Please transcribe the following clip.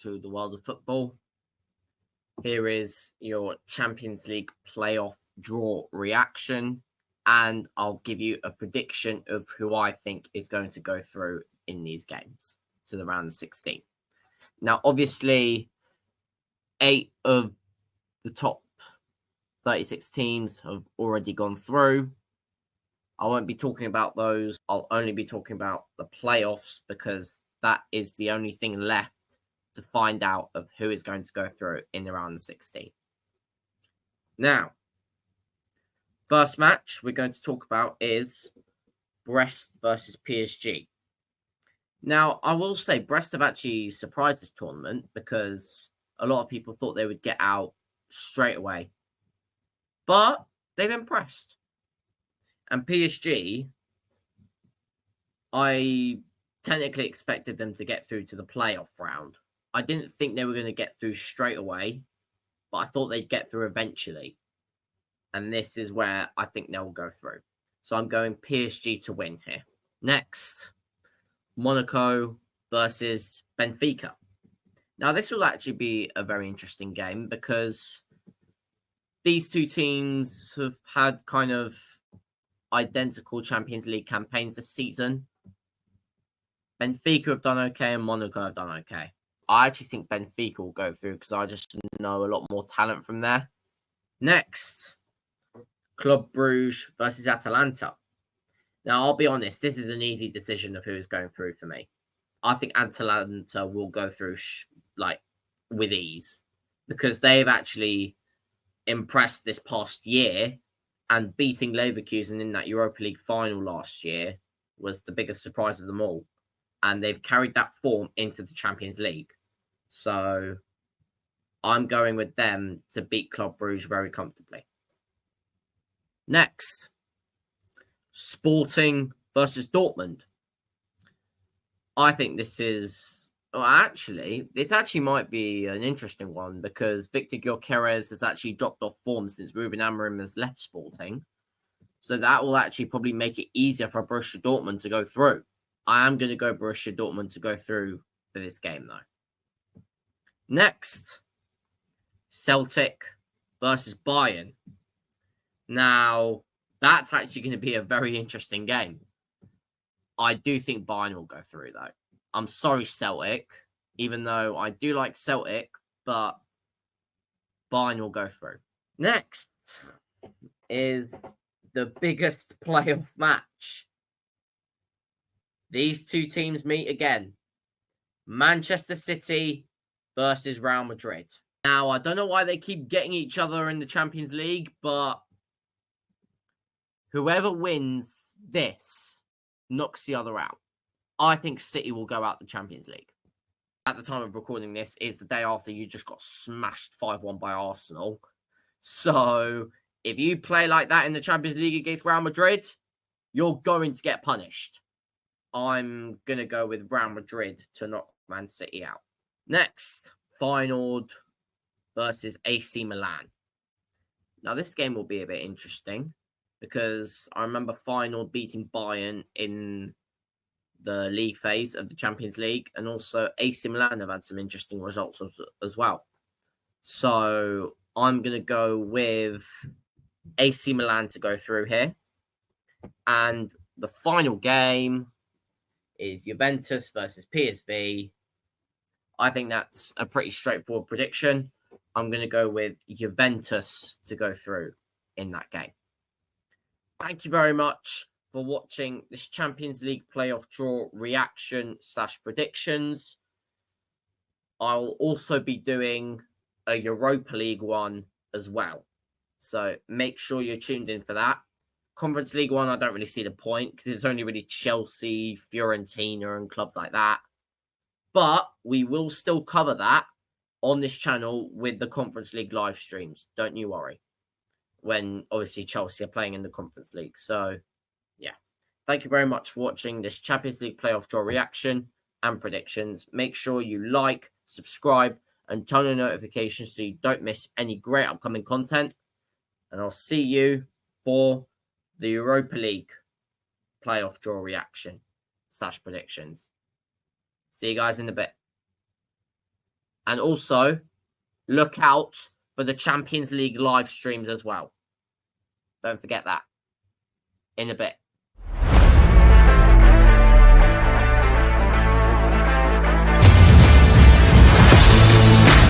to the world of football. Here is your Champions League playoff draw reaction, and I'll give you a prediction of who I think is going to go through in these games to the round of 16. Now, obviously, 8 of the top 36 teams have already gone through. I won't be talking about those. I'll only be talking about the playoffs because that is the only thing left to find out of who is going to go through in the round of 16. Now, first match we're going to talk about is Brest versus PSG. Now, I will say Brest have actually surprised this tournament because a lot of people thought they would get out straight away. But they've impressed. And PSG, I technically expected them to get through to the playoff round. I didn't think they were going to get through straight away, but I thought they'd get through eventually. And this is where I think they'll go through. So I'm going PSG to win here. Next, Monaco versus Benfica. Now, this will actually be a very interesting game because these two teams have had kind of identical Champions League campaigns this season. Benfica have done okay and Monaco have done okay. I actually think Benfica will go through because I just know a lot more talent from there. Next, Club Brugge versus Atalanta. Now, I'll be honest, this is an easy decision of who is going through for me. I think Atalanta will go through with ease because they've actually impressed this past year, and beating Leverkusen in that Europa League final last year was the biggest surprise of them all. And they've carried that form into the Champions League. So I'm going with them to beat Club Brugge very comfortably. Next, Sporting versus Dortmund. I think this actually might be an interesting one because Victor Gyökeres has actually dropped off form since Ruben Amorim has left Sporting. So that will actually probably make it easier for Borussia Dortmund to go through. I am going to go Borussia Dortmund to go through for this game, though. Next, Celtic versus Bayern. Now, that's actually going to be a very interesting game. I do think Bayern will go through, though. I'm sorry, Celtic, even though I do like Celtic, but Bayern will go through. Next is the biggest playoff match. These two teams meet again. Manchester City versus Real Madrid. Now, I don't know why they keep getting each other in the Champions League, but whoever wins this knocks the other out. I think City will go out the Champions League. At the time of recording this is the day after you just got smashed 5-1 by Arsenal. So, if you play like that in the Champions League against Real Madrid, you're going to get punished. I'm going to go with Real Madrid to knock Man City out. Next, Feyenoord versus AC Milan. Now, this game will be a bit interesting because I remember Feyenoord beating Bayern in the league phase of the Champions League, and also AC Milan have had some interesting results as well. So I'm going to go with AC Milan to go through here. And the final game is Juventus versus PSV. I think that's a pretty straightforward prediction. I'm going to go with Juventus to go through in that game. Thank you very much for watching this Champions League playoff draw reaction / predictions. I'll also be doing a Europa League one as well. So make sure you're tuned in for that. Conference League one, I don't really see the point because it's only really Chelsea, Fiorentina and clubs like that. But we will still cover that on this channel with the Conference League live streams. Don't you worry. When obviously Chelsea are playing in the Conference League. So, yeah. Thank you very much for watching this Champions League playoff draw reaction and predictions. Make sure you like, subscribe, and turn on notifications so you don't miss any great upcoming content. And I'll see you for the Europa League playoff draw reaction / predictions. See you guys in a bit. And also, look out for the Champions League live streams as well. Don't forget that. In a bit.